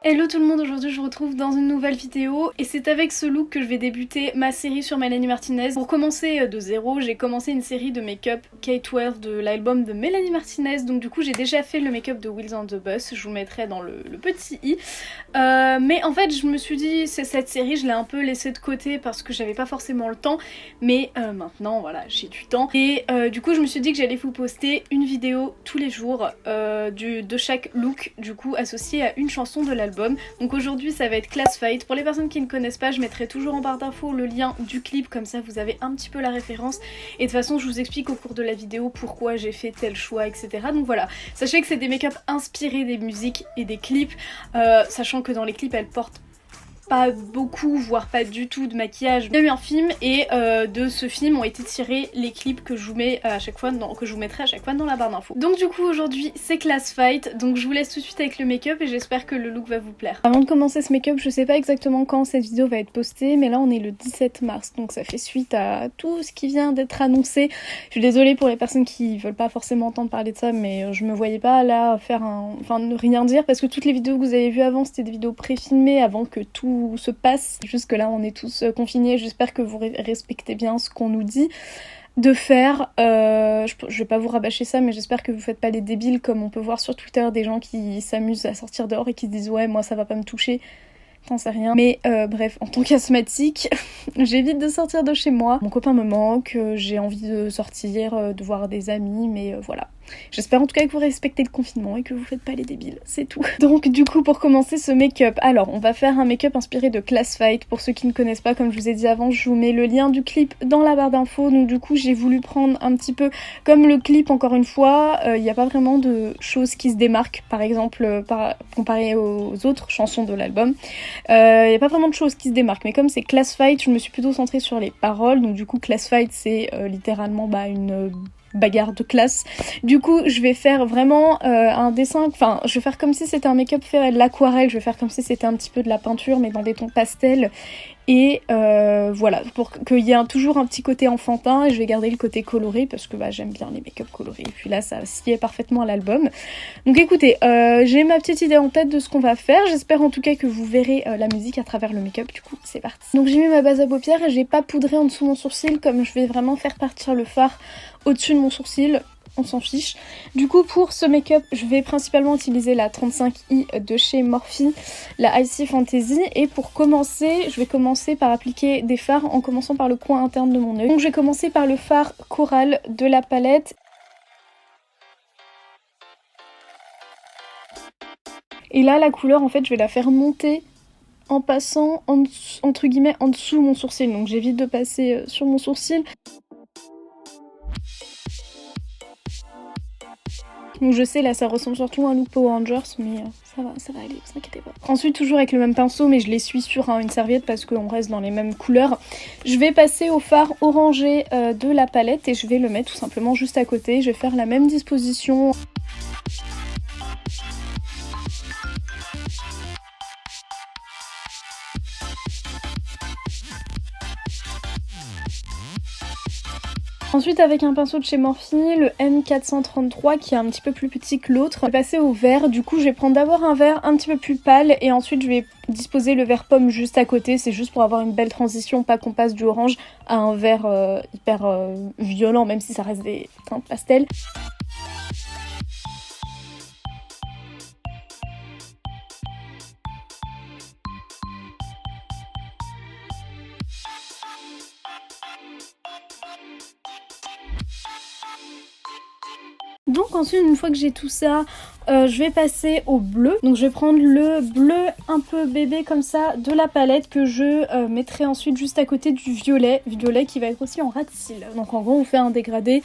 Hello tout le monde, aujourd'hui je vous retrouve dans une nouvelle vidéo et c'est avec ce look que je vais débuter ma série sur Mélanie Martinez. Pour commencer de zéro, j'ai commencé une série de make-up K12 de l'album de Mélanie Martinez, donc du coup j'ai déjà fait le make-up de Wheels on the Bus, je vous mettrai dans le petit i. Mais en fait je me suis dit, cette série je l'ai un peu laissée de côté parce que j'avais pas forcément le temps, mais maintenant voilà j'ai du temps. Et du coup je me suis dit que j'allais vous poster une vidéo tous les jours de chaque look du coup associé à une chanson de l'album. Donc aujourd'hui ça va être Class Fight. Pour les personnes qui ne connaissent pas, je mettrai toujours en barre d'infos le lien du clip, comme ça vous avez un petit peu la référence. Et de toute façon je vous explique au cours de la vidéo pourquoi j'ai fait tel choix, etc. Donc voilà, sachez que c'est des make-up inspirés des musiques et des clips, sachant que dans les clips elles portent pas beaucoup, voire pas du tout de maquillage. Il y a eu un film et de ce film ont été tirés les clips que je vous mets à chaque fois que je vous mettrai à chaque fois dans la barre d'infos. Donc du coup aujourd'hui c'est Class Fight, donc je vous laisse tout de suite avec le make-up et j'espère que le look va vous plaire. Avant de commencer ce make-up, je sais pas exactement quand cette vidéo va être postée, mais là on est le 17 mars, donc ça fait suite à tout ce qui vient d'être annoncé. Je suis désolée pour les personnes qui veulent pas forcément entendre parler de ça, mais je me voyais pas là faire enfin ne rien dire, parce que toutes les vidéos que vous avez vues avant c'était des vidéos pré-filmées avant que tout se passe. Jusque là on est tous confinés, j'espère que vous respectez bien ce qu'on nous dit de faire. Je vais pas vous rabâcher ça, mais j'espère que vous faites pas les débiles comme on peut voir sur Twitter, des gens qui s'amusent à sortir dehors et qui se disent ouais moi ça va pas me toucher. J'en sais rien. Mais bref, en tant qu'asthmatique, j'évite de sortir de chez moi. Mon copain me manque, j'ai envie de sortir, de voir des amis, mais voilà. J'espère en tout cas que vous respectez le confinement et que vous faites pas les débiles, c'est tout. Donc du coup pour commencer ce make-up, alors on va faire un make-up inspiré de Class Fight. Pour ceux qui ne connaissent pas, comme je vous ai dit avant, je vous mets le lien du clip dans la barre d'infos. Donc du coup j'ai voulu prendre un petit peu comme le clip, encore une fois, il n'y a pas vraiment de choses qui se démarquent, par exemple comparé aux autres chansons de l'album. Il n'y a pas vraiment de choses qui se démarquent, mais comme c'est Class Fight, je me suis plutôt centrée sur les paroles. Donc du coup Class Fight c'est littéralement une bagarre de classe. Du coup je vais faire vraiment un dessin, enfin je vais faire comme si c'était un make-up fait à de l'aquarelle, je vais faire comme si c'était un petit peu de la peinture mais dans des tons pastels. Et voilà, pour qu'il y ait toujours un petit côté enfantin, et je vais garder le côté coloré parce que j'aime bien les make-up colorés. Et puis là ça sied parfaitement à l'album. Donc écoutez, j'ai ma petite idée en tête de ce qu'on va faire. J'espère en tout cas que vous verrez la musique à travers le make-up. Du coup c'est parti. Donc j'ai mis ma base à paupières et j'ai pas poudré en dessous mon sourcil, comme je vais vraiment faire partir le fard au-dessus de mon sourcil. On s'en fiche. Du coup pour ce make-up je vais principalement utiliser la 35i de chez Morphe, la Icy Fantasy, et pour commencer je vais commencer par appliquer des fards en commençant par le coin interne de mon œil. Donc je vais commencer par le fard Coral de la palette. Et là la couleur en fait je vais la faire monter en passant entre guillemets en dessous mon sourcil, donc j'évite de passer sur mon sourcil. Donc je sais là ça ressemble surtout à un look Power Rangers, mais ça va aller, vous inquiétez pas. Ensuite toujours avec le même pinceau, mais je l'essuie sur une serviette parce qu'on reste dans les mêmes couleurs. Je vais passer au fard orangé de la palette et je vais le mettre tout simplement juste à côté. Je vais faire la même disposition. Ensuite avec un pinceau de chez Morphe, le M433 qui est un petit peu plus petit que l'autre, je vais passer au vert. Du coup je vais prendre d'abord un vert un petit peu plus pâle et ensuite je vais disposer le vert pomme juste à côté. C'est juste pour avoir une belle transition, pas qu'on passe du orange à un vert hyper violent, même si ça reste des teintes pastel. Donc ensuite une fois que j'ai tout ça, je vais passer au bleu. Donc je vais prendre le bleu un peu bébé comme ça de la palette que je mettrai ensuite juste à côté du violet qui va être aussi en ras de cils. Donc en gros on fait un dégradé.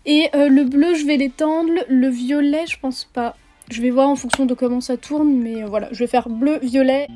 Et le bleu je vais l'étendre, le violet je pense pas. Je vais voir en fonction de comment ça tourne, mais voilà, je vais faire bleu, violet.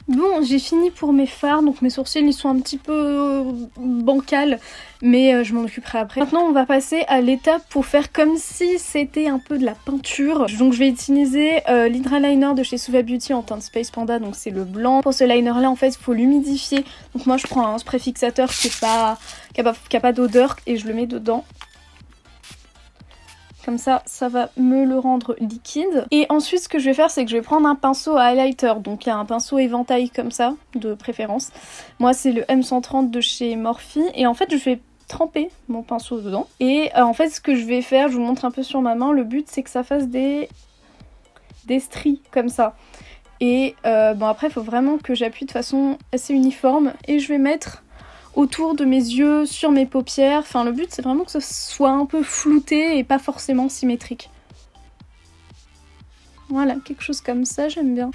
Bon, j'ai fini pour mes fards, donc mes sourcils ils sont un petit peu bancals, mais je m'en occuperai après. Maintenant on va passer à l'étape pour faire comme si c'était un peu de la peinture. Donc je vais utiliser l'Hydra Liner de chez Suva Beauty en teinte Space Panda, donc c'est le blanc. Pour ce liner là en fait il faut l'humidifier, donc moi je prends un spray fixateur qui a pas d'odeur et je le mets dedans. Comme ça va me le rendre liquide. Et ensuite ce que je vais faire c'est que je vais prendre un pinceau à highlighter. Donc il y a un pinceau éventail comme ça, de préférence. Moi c'est le M130 de chez Morphe. Et en fait je vais tremper mon pinceau dedans. Et en fait ce que je vais faire, je vous montre un peu sur ma main. Le but c'est que ça fasse des stries comme ça. Et bon après il faut vraiment que j'appuie de façon assez uniforme. Et je vais mettre autour de mes yeux, sur mes paupières. Enfin le but c'est vraiment que ce soit un peu flouté et pas forcément symétrique. Voilà, quelque chose comme ça, j'aime bien.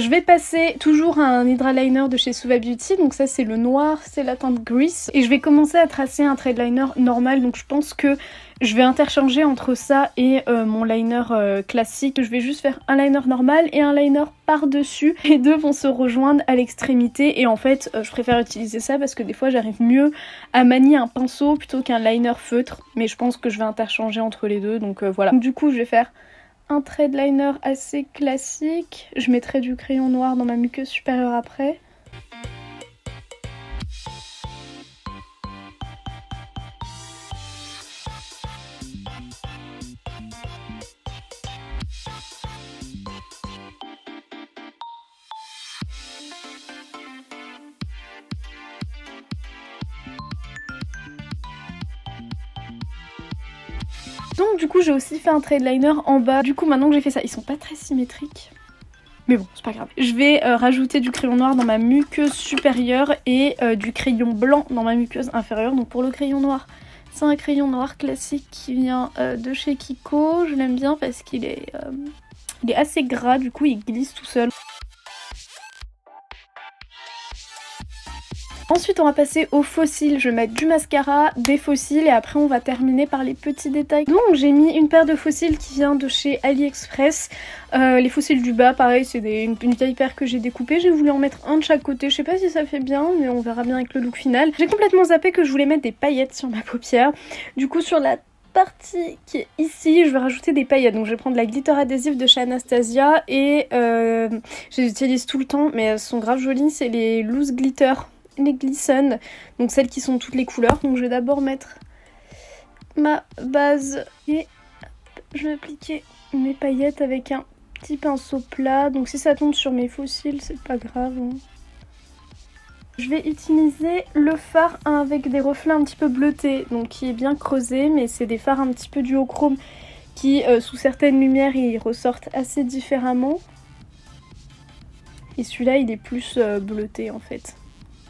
Je vais passer toujours à un Hydra Liner de chez Suva Beauty, donc ça c'est le noir, c'est la teinte Grease. Et je vais commencer à tracer un trait de liner normal, donc je pense que je vais interchanger entre ça et mon liner classique. Je vais juste faire un liner normal et un liner par-dessus. Les deux vont se rejoindre à l'extrémité et en fait je préfère utiliser ça parce que des fois j'arrive mieux à manier un pinceau plutôt qu'un liner feutre. Mais je pense que je vais interchanger entre les deux, donc voilà. Donc, du coup je vais faire un trait de liner assez classique. Je mettrai du crayon noir dans ma muqueuse supérieure après. Donc du coup j'ai aussi fait un trait de liner en bas. Du coup maintenant que j'ai fait ça, ils sont pas très symétriques. Mais bon, c'est pas grave. Je vais rajouter du crayon noir dans ma muqueuse supérieure et du crayon blanc dans ma muqueuse inférieure. Donc pour le crayon noir, c'est un crayon noir classique qui vient de chez Kiko. Je l'aime bien parce qu'il est, il est assez gras, du coup il glisse tout seul. Ensuite on va passer aux faux cils, je vais mettre du mascara, des faux cils et après on va terminer par les petits détails. Donc j'ai mis une paire de faux cils qui vient de chez AliExpress. Les faux cils du bas pareil c'est une vieille paire que j'ai découpée, j'ai voulu en mettre un de chaque côté, je sais pas si ça fait bien mais on verra bien avec le look final. J'ai complètement zappé que je voulais mettre des paillettes sur ma paupière, du coup sur la partie qui est ici, je vais rajouter des paillettes. Donc je vais prendre la glitter adhésive de chez Anastasia et je les utilise tout le temps mais elles sont grave jolies, c'est les loose glitter. Les Glisten, donc celles qui sont toutes les couleurs. Donc je vais d'abord mettre ma base et je vais appliquer mes paillettes avec un petit pinceau plat. Donc si ça tombe sur mes faux cils, c'est pas grave, hein. Je vais utiliser le fard avec des reflets un petit peu bleutés, donc qui est bien creusé, mais c'est des fards un petit peu duochrome qui sous certaines lumières ils ressortent assez différemment. Et celui-là il est plus bleuté en fait.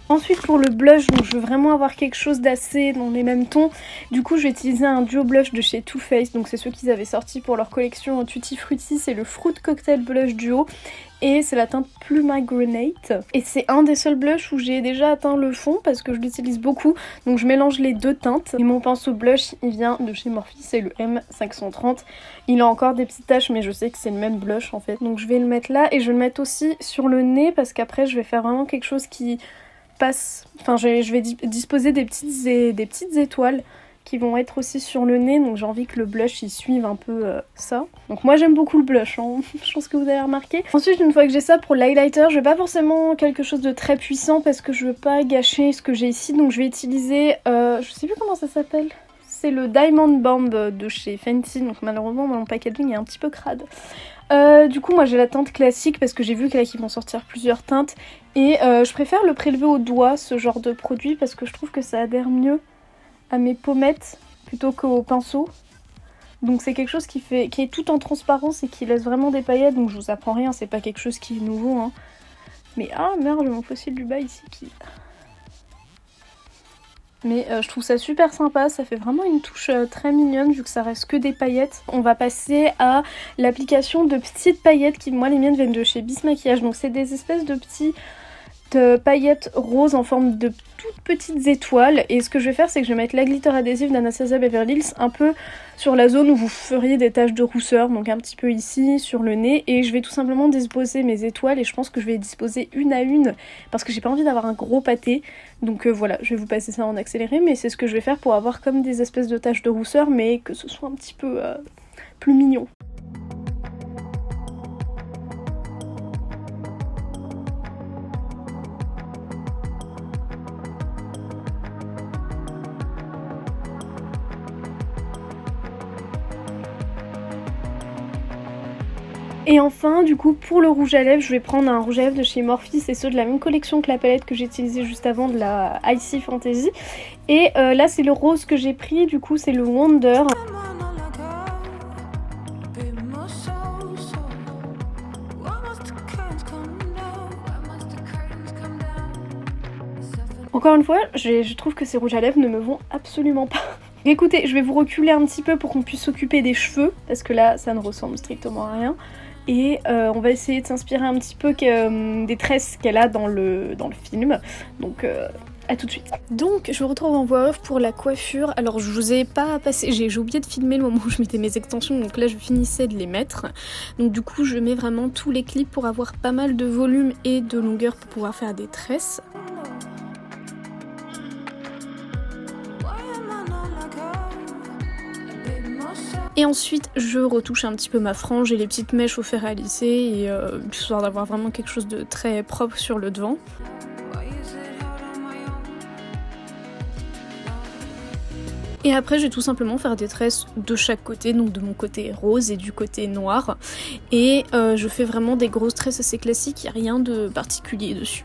Ensuite pour le blush, donc je veux vraiment avoir quelque chose d'assez dans les mêmes tons. Du coup je vais utiliser un duo blush de chez Too Faced. Donc c'est ceux qu'ils avaient sorti pour leur collection Tutti Frutti. C'est le Fruit Cocktail Blush Duo. Et c'est la teinte Pluma Grenade. Et c'est un des seuls blushs où j'ai déjà atteint le fond parce que je l'utilise beaucoup. Donc je mélange les deux teintes. Et mon pinceau blush il vient de chez Morphe, c'est le M530. Il a encore des petites taches mais je sais que c'est le même blush en fait. Donc je vais le mettre là et je vais le mettre aussi sur le nez parce qu'après je vais faire vraiment quelque chose qui passe. Enfin je vais disposer des petites étoiles qui vont être aussi sur le nez, donc j'ai envie que le blush il suive un peu ça. Donc moi j'aime beaucoup le blush, hein. Je pense que vous avez remarqué. Ensuite une fois que j'ai ça pour l'highlighter, je vais pas forcément quelque chose de très puissant parce que je veux pas gâcher ce que j'ai ici, donc je vais utiliser, je sais plus comment ça s'appelle. C'est le Diamond Bomb de chez Fenty, donc malheureusement mon packaging est un petit peu crade. Du coup moi j'ai la teinte classique parce que j'ai vu qu'ils vont sortir plusieurs teintes et je préfère le prélever au doigt ce genre de produit parce que je trouve que ça adhère mieux à mes pommettes plutôt qu'au pinceau. Donc c'est quelque chose qui est tout en transparence et qui laisse vraiment des paillettes, donc je vous apprends rien, c'est pas quelque chose qui est nouveau, hein. Mais ah merde, mon fossile du bas ici qui... Mais je trouve ça super sympa, ça fait vraiment une touche très mignonne vu que ça reste que des paillettes. On va passer à l'application de petites paillettes qui, moi les miennes viennent de chez Bis Maquillage. Donc c'est des espèces de petits petites paillettes roses en forme de toutes petites étoiles. Et ce que je vais faire, c'est que je vais mettre la glitter adhésive d'Anastasia Beverly Hills un peu sur la zone où vous feriez des taches de rousseur, donc un petit peu ici, sur le nez. Et je vais tout simplement disposer mes étoiles et je pense que je vais les disposer une à une parce que j'ai pas envie d'avoir un gros pâté. Donc voilà, je vais vous passer ça en accéléré, mais c'est ce que je vais faire pour avoir comme des espèces de taches de rousseur, mais que ce soit un petit peu plus mignon. Et enfin, du coup, pour le rouge à lèvres, je vais prendre un rouge à lèvres de chez Morphe, c'est ceux de la même collection que la palette que j'ai utilisée juste avant, de la Icy Fantasy. Et là, c'est le rose que j'ai pris, du coup, c'est le Wonder. Encore une fois, je trouve que ces rouges à lèvres ne me vont absolument pas. Écoutez, je vais vous reculer un petit peu pour qu'on puisse s'occuper des cheveux, parce que là, ça ne ressemble strictement à rien. Et on va essayer de s'inspirer un petit peu des tresses qu'elle a dans le film. Donc à tout de suite. Donc je me retrouve en voix off pour la coiffure. Alors je vous ai pas passé, j'ai oublié de filmer le moment où je mettais mes extensions, donc là je finissais de les mettre. Donc du coup je mets vraiment tous les clips pour avoir pas mal de volume et de longueur pour pouvoir faire des tresses. Et ensuite je retouche un petit peu ma frange et les petites mèches au fer à lisser, et histoire d'avoir vraiment quelque chose de très propre sur le devant. Et après je vais tout simplement faire des tresses de chaque côté, donc de mon côté rose et du côté noir. Et je fais vraiment des grosses tresses assez classiques, il n'y a rien de particulier dessus.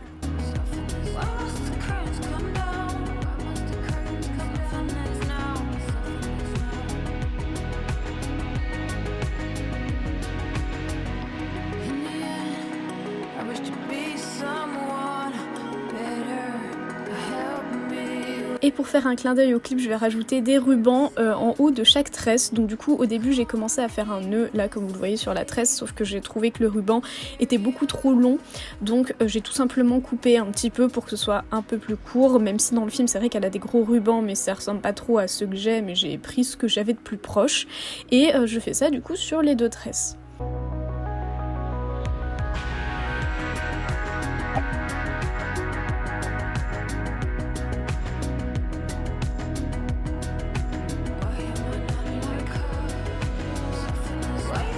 Et pour faire un clin d'œil au clip, je vais rajouter des rubans en haut de chaque tresse. Donc du coup, au début, j'ai commencé à faire un nœud, là, comme vous le voyez sur la tresse, sauf que j'ai trouvé que le ruban était beaucoup trop long. Donc j'ai tout simplement coupé un petit peu pour que ce soit un peu plus court, même si dans le film, c'est vrai qu'elle a des gros rubans, mais ça ressemble pas trop à ceux que j'ai, mais j'ai pris ce que j'avais de plus proche. Et je fais ça, du coup, sur les deux tresses.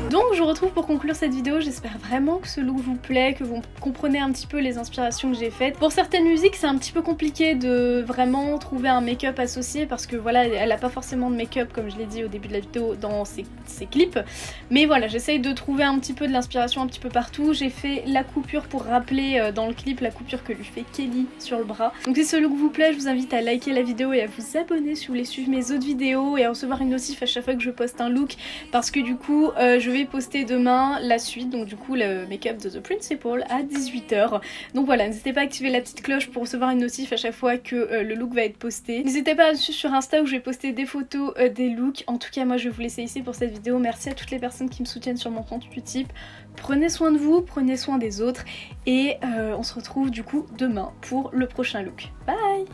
Donc je vous retrouve pour conclure cette vidéo, j'espère vraiment que ce look vous plaît, que vous comprenez un petit peu les inspirations que j'ai faites. Pour certaines musiques c'est un petit peu compliqué de vraiment trouver un make-up associé parce que voilà, elle a pas forcément de make-up comme je l'ai dit au début de la vidéo dans ses clips. Mais voilà, j'essaye de trouver un petit peu de l'inspiration un petit peu partout. J'ai fait la coupure pour rappeler dans le clip la coupure que lui fait Kelly sur le bras. Donc si ce look vous plaît, je vous invite à liker la vidéo et à vous abonner si vous voulez suivre mes autres vidéos et à recevoir une notif à chaque fois que je poste un look, parce que du coup je vais poster demain la suite, donc du coup le make-up de The Principal à 18 h. Donc voilà, n'hésitez pas à activer la petite cloche pour recevoir une notif à chaque fois que le look va être posté. N'hésitez pas à me suivre sur Insta où je vais poster des photos des looks. En tout cas moi je vais vous laisser ici pour cette vidéo. Merci à toutes les personnes qui me soutiennent sur mon compte Utip. Prenez soin de vous, prenez soin des autres et on se retrouve du coup demain pour le prochain look. Bye!